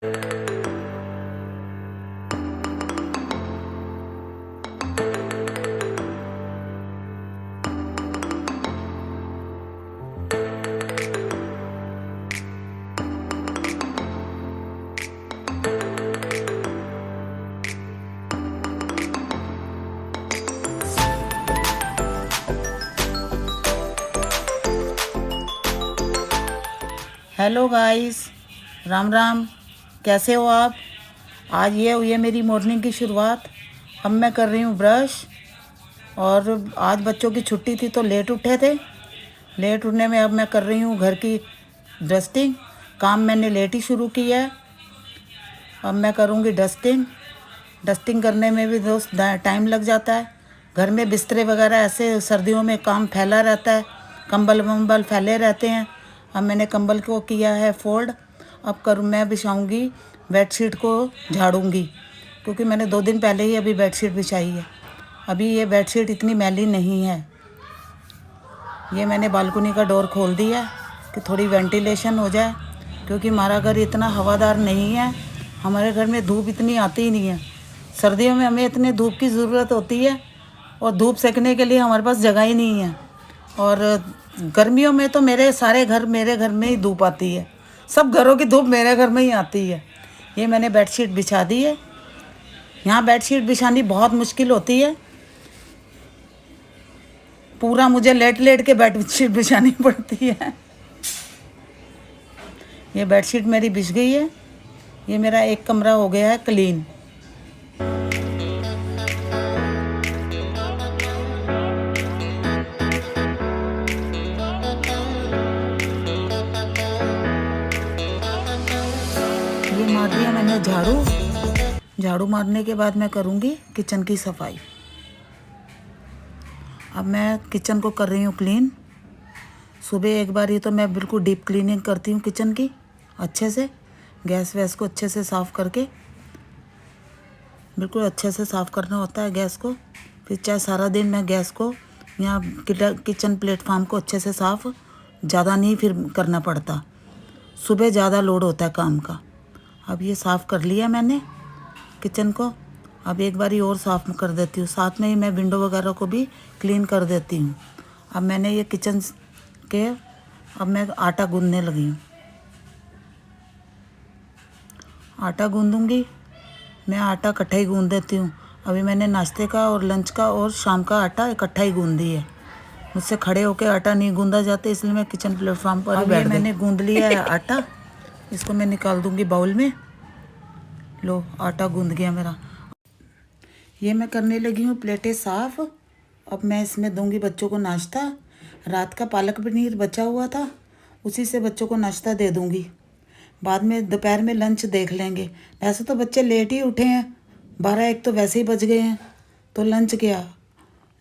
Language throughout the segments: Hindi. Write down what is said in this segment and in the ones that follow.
Hello guys, Ram Ram. कैसे हो आप? आज ये हुई है मेरी मॉर्निंग की शुरुआत। अब मैं कर रही हूँ ब्रश। और आज बच्चों की छुट्टी थी तो लेट उठे थे। लेट उठने में अब मैं कर रही हूँ घर की डस्टिंग। काम मैंने लेट ही शुरू किया है। अब मैं करूँगी डस्टिंग। डस्टिंग करने में भी दोस्त टाइम लग जाता है। घर में बिस्तरे वगैरह ऐसे सर्दियों में काम फैला रहता है, कंबल वम्बल फैले रहते हैं। अब मैंने कंबल को किया है फोल्ड। अब मैं बिछाऊंगी बेडशीट को, झाड़ूंगी, क्योंकि मैंने 2 दिन पहले ही अभी बेडशीट बिछाई है। अभी ये बेडशीट इतनी मैली नहीं है। ये मैंने बालकनी का डोर खोल दिया कि थोड़ी वेंटिलेशन हो जाए, क्योंकि हमारा घर इतना हवादार नहीं है। हमारे घर में धूप इतनी आती ही नहीं है। सर्दियों में हमें इतने धूप की ज़रूरत होती है और धूप सेकने के लिए हमारे पास जगह ही नहीं है। और गर्मियों में तो मेरे घर में ही धूप आती है। सब घरों की धूप मेरे घर में ही आती है। ये मैंने बेडशीट बिछा दी है। यहाँ बेडशीट बिछानी बहुत मुश्किल होती है। पूरा मुझे लेट लेट के बेडशीट बिछानी पड़ती है। ये बेडशीट मेरी बिछ गई है। ये मेरा एक कमरा हो गया है क्लीन। ये मार दिया मैंने झाड़ू। झाड़ू मारने के बाद मैं करूँगी किचन की सफाई। अब मैं किचन को कर रही हूँ क्लीन। सुबह एक बार ही तो मैं बिल्कुल डीप क्लीनिंग करती हूँ किचन की, अच्छे से गैस वैस को अच्छे से साफ़ करके। बिल्कुल अच्छे से साफ़ करना होता है गैस को। फिर चाहे सारा दिन मैं गैस को यहाँ किचन प्लेटफॉर्म को अच्छे से साफ़ ज़्यादा नहीं फिर करना पड़ता। सुबह ज़्यादा लोड होता है काम का। अब ये साफ़ कर लिया मैंने किचन को। अब एक बारी और साफ़ कर देती हूँ। साथ में ही मैं विंडो वगैरह को भी क्लीन कर देती हूँ। अब मैंने ये किचन के अब मैं आटा गूँधने लगी हूँ। आटा गूँधूँगी। मैं आटा इकट्ठा ही गूँध देती हूँ। अभी मैंने नाश्ते का और लंच का और शाम का आटा इकट्ठा ही गूँध दी है। मुझसे खड़े होकर आटा नहीं गूँधा जाता, इसलिए मैं किचन प्लेटफॉर्म पर ही बैठ गई। मैंने गूँध लिया है आटा। इसको मैं निकाल दूँगी बाउल में। लो, आटा गूँध गया मेरा। ये मैं करने लगी हूँ प्लेटें साफ़। अब मैं इसमें दूँगी बच्चों को नाश्ता। रात का पालक पनीर बचा हुआ था, उसी से बच्चों को नाश्ता दे दूँगी। बाद में दोपहर में लंच देख लेंगे। वैसे तो बच्चे लेट ही उठे हैं, 12-1 तो वैसे ही बज गए हैं। तो लंच क्या,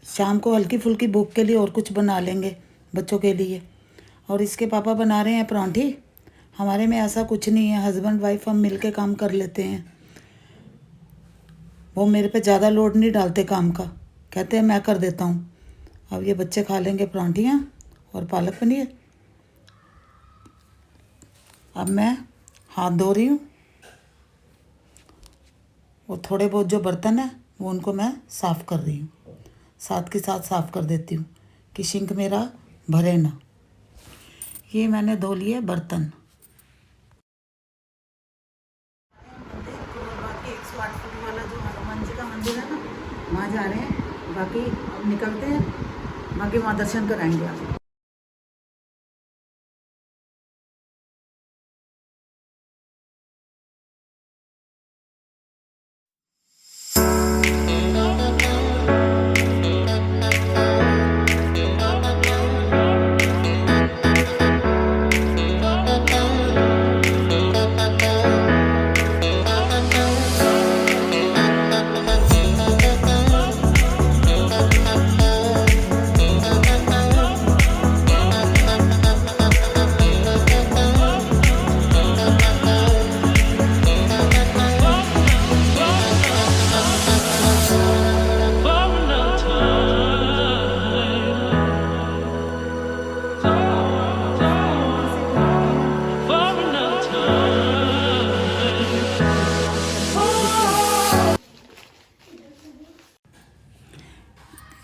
शाम को हल्की फुल्की भूख के लिए और कुछ बना लेंगे बच्चों के लिए। और इसके पापा बना रहे हैं परांठी। हमारे में ऐसा कुछ नहीं है, हस्बैंड वाइफ हम मिल के काम कर लेते हैं। वो मेरे पे ज़्यादा लोड नहीं डालते काम का, कहते हैं मैं कर देता हूँ। अब ये बच्चे खा लेंगे परांठियाँ और पालक पनीर। अब मैं हाथ धो रही हूँ और थोड़े बहुत जो बर्तन है वो उनको मैं साफ़ कर रही हूँ। साथ के साथ साफ़ कर देती हूँ कि सिंक मेरा भरे ना। ये मैंने धो लिए बर्तन। वाला जो हनुमान जी का मंदिर है ना, वहाँ जा रहे हैं। बाकी अब निकलते हैं, बाकी वहाँ दर्शन कराएंगे आप।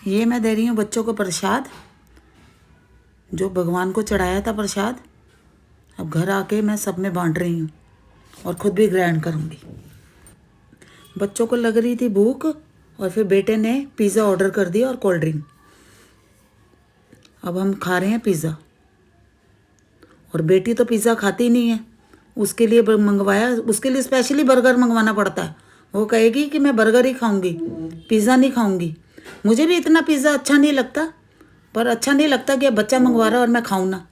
ये मैं दे रही हूँ बच्चों को प्रसाद, जो भगवान को चढ़ाया था प्रसाद। अब घर आके मैं सब में बांट रही हूँ और ख़ुद भी ग्रैंड करूँगी। बच्चों को लग रही थी भूख और फिर बेटे ने पिज़्ज़ा ऑर्डर कर दिया और कोल्ड ड्रिंक। अब हम खा रहे हैं पिज़्ज़ा। और बेटी तो पिज़्ज़ा खाती नहीं है, उसके लिए मंगवाया, उसके लिए स्पेशली बर्गर मंगवाना पड़ता है। वो कहेगी कि मैं बर्गर ही खाऊंगी, पिज़्ज़ा नहीं खाऊंगी। मुझे भी इतना पिज़्ज़ा अच्छा नहीं लगता, पर अच्छा नहीं लगता कि बच्चा मंगवा रहा है और मैं खाऊं ना।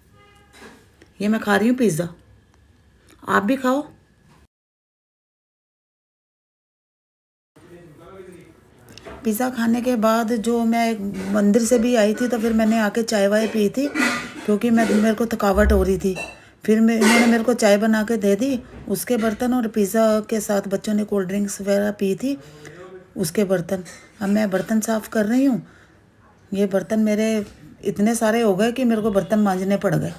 ये मैं खा रही हूँ पिज़्ज़ा, आप भी खाओ। पिज़्ज़ा खाने के बाद जो मैं मंदिर से भी आई थी, तो फिर मैंने आके चाय वाय पी थी, क्योंकि मेरे को थकावट हो रही थी। फिर इन्होंने मेरे को चाय बना के दे दी, उसके बर्तन, और पिज़्ज़ा के साथ बच्चों ने कोल्ड ड्रिंक्स वगैरह पी थी, उसके बर्तन। अब मैं बर्तन साफ़ कर रही हूँ। ये बर्तन मेरे इतने सारे हो गए कि मेरे को बर्तन मांजने पड़ गए।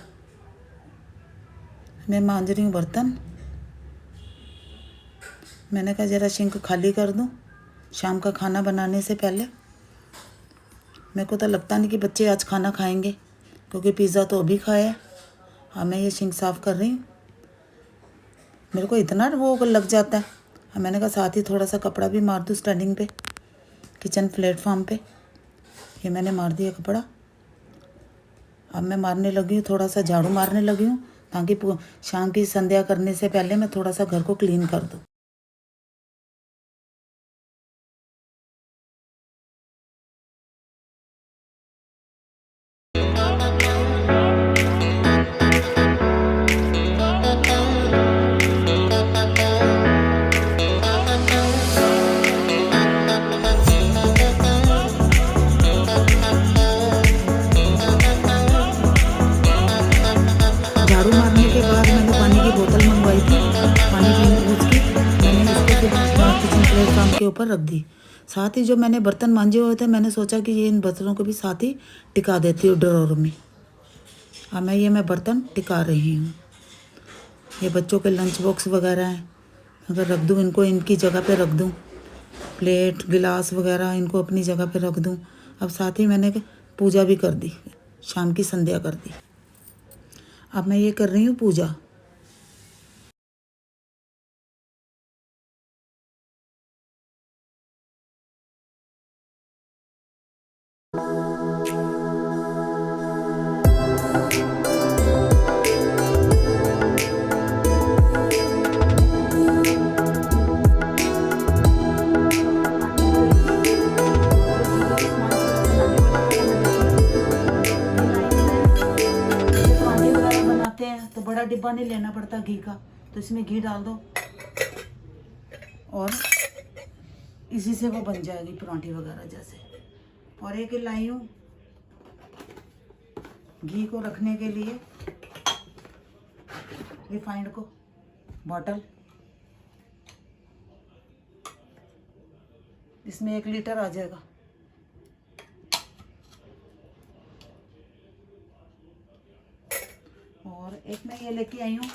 मैं मांज रही हूँ बर्तन। मैंने कहा ज़रा सिंक खाली कर दूँ शाम का खाना बनाने से पहले। मेरे को तो लगता नहीं कि बच्चे आज खाना खाएंगे, क्योंकि पिज़्ज़ा तो अभी खाया है। हाँ, मैं ये सिंक साफ़ कर रही हूँ। मेरे को इतना वो लग जाता है। हाँ, मैंने कहा साथ ही थोड़ा सा कपड़ा भी मार दूँ स्टैंडिंग पे, किचन प्लेटफॉर्म पे। ये मैंने मार दिया कपड़ा। अब मैं मारने लगी हूँ, थोड़ा सा झाड़ू मारने लगी हूँ, ताकि शाम की संध्या करने से पहले मैं थोड़ा सा घर को क्लीन कर दूँ। झाड़ू मारने के बाद मैंने पानी की बोतल मंगवाई थी, पानी की उसकी मैंने उसको फिर किचन प्लेटफॉर्म के ऊपर रख दी। साथ ही जो मैंने बर्तन मांजे हुए थे, मैंने सोचा कि ये इन बर्तनों को भी साथ ही टिका देती हूँ ड्रॉर में। अब मैं बर्तन टिका रही हूँ। ये बच्चों के लंच बॉक्स वगैरह हैं, अगर रख दूँ इनको इनकी जगह पे रख दूँ, प्लेट गिलास वगैरह इनको अपनी जगह पे रख दूँ। अब साथ ही मैंने पूजा भी कर दी, शाम की संध्या कर दी। अब मैं ये कर रही हूँ पूजा। तो बड़ा डिब्बा नहीं लेना पड़ता घी का, तो इसमें घी डाल दो और इसी से वो बन जाएगी परांठी वगैरह जैसे। और एक लाई हूँ घी को रखने के लिए रिफाइंड को बॉटल, इसमें 1 लीटर आ जाएगा। और एक मैं ये लेके आई हूँ,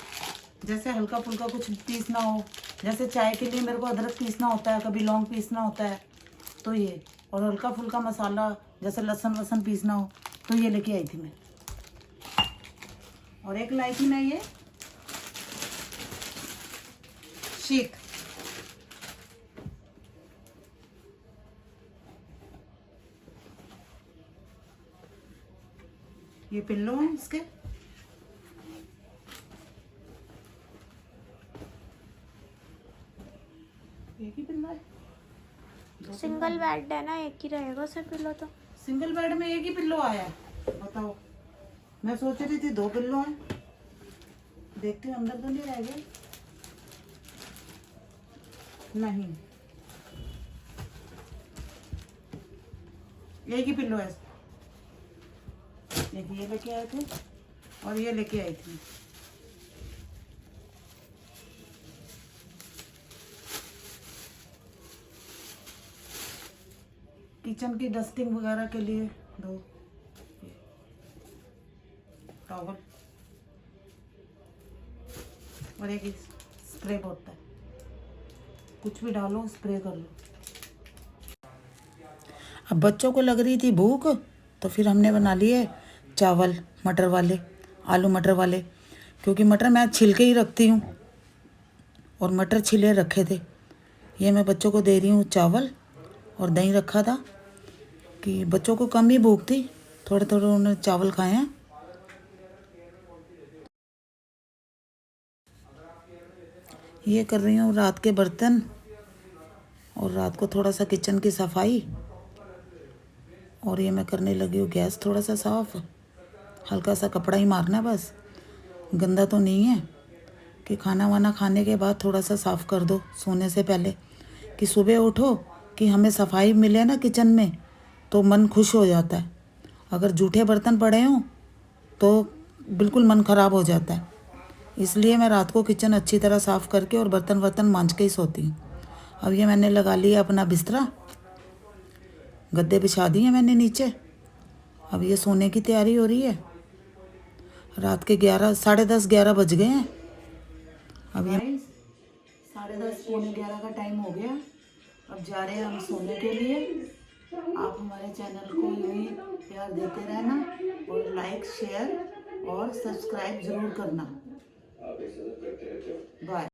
जैसे हल्का फुल्का कुछ पीसना हो, जैसे चाय के लिए मेरे को अदरक पीसना होता है, कभी लौंग पीसना होता है, तो ये। और हल्का फुल्का मसाला जैसे लहसुन वसन पीसना हो, तो ये लेके आई थी मैं। और एक लाई थी मैं ये शीट, ये पिल्लो हैं इसके। एक ही पिल्लो है, सिंगल बेड है ना, एक ही रहेगा सर पिल्लो। तो सिंगल बेड में एक ही पिल्लो आया है, बताओ। मैं सोच रही थी 2 पिल्लो हैं, देखती हूँ अंदर तो नहीं रह गए। नहीं, एक ही पिल्लो है। एक ये लेके आए थे और ये लेके आई थी। किचन की डस्टिंग वगैरह के लिए 2 टॉवल और एक स्प्रे बोतल, कुछ भी डालो स्प्रे कर लो। अब बच्चों को लग रही थी भूख, तो फिर हमने बना लिए चावल मटर वाले, आलू मटर वाले, क्योंकि मटर मैं छिल के ही रखती हूँ और मटर छिले रखे थे। ये मैं बच्चों को दे रही हूँ चावल, और दही रखा था कि बच्चों को कम ही भूख थी, थोड़े थोड़े उन्होंने चावल खाए हैं। ये कर रही हूँ रात के बर्तन, और रात को थोड़ा सा किचन की सफाई, और ये मैं करने लगी हूँ गैस थोड़ा सा साफ़, हल्का सा कपड़ा ही मारना है बस, गंदा तो नहीं है, कि खाना वाना खाने के बाद थोड़ा सा साफ़ कर दो सोने से पहले, कि सुबह उठो कि हमें सफाई मिले ना किचन में, तो मन खुश हो जाता है। अगर जूठे बर्तन पड़े हों तो बिल्कुल मन ख़राब हो जाता है। इसलिए मैं रात को किचन अच्छी तरह साफ़ करके और बर्तन वर्तन मांज के ही सोती हूँ। अब ये मैंने लगा लिया अपना बिस्तरा, गद्दे बिछा दिए मैंने नीचे। अब ये सोने की तैयारी हो रही है। रात के 11, साढ़े 10, 11 बज गए हैं। अब ये 10:30 पौने 11 का टाइम हो गया। अब जा रहे हैं हम सोने के लिए। आप हमारे चैनल को यूं ही प्यार देते रहना, और लाइक शेयर और सब्सक्राइब ज़रूर करना। बाय।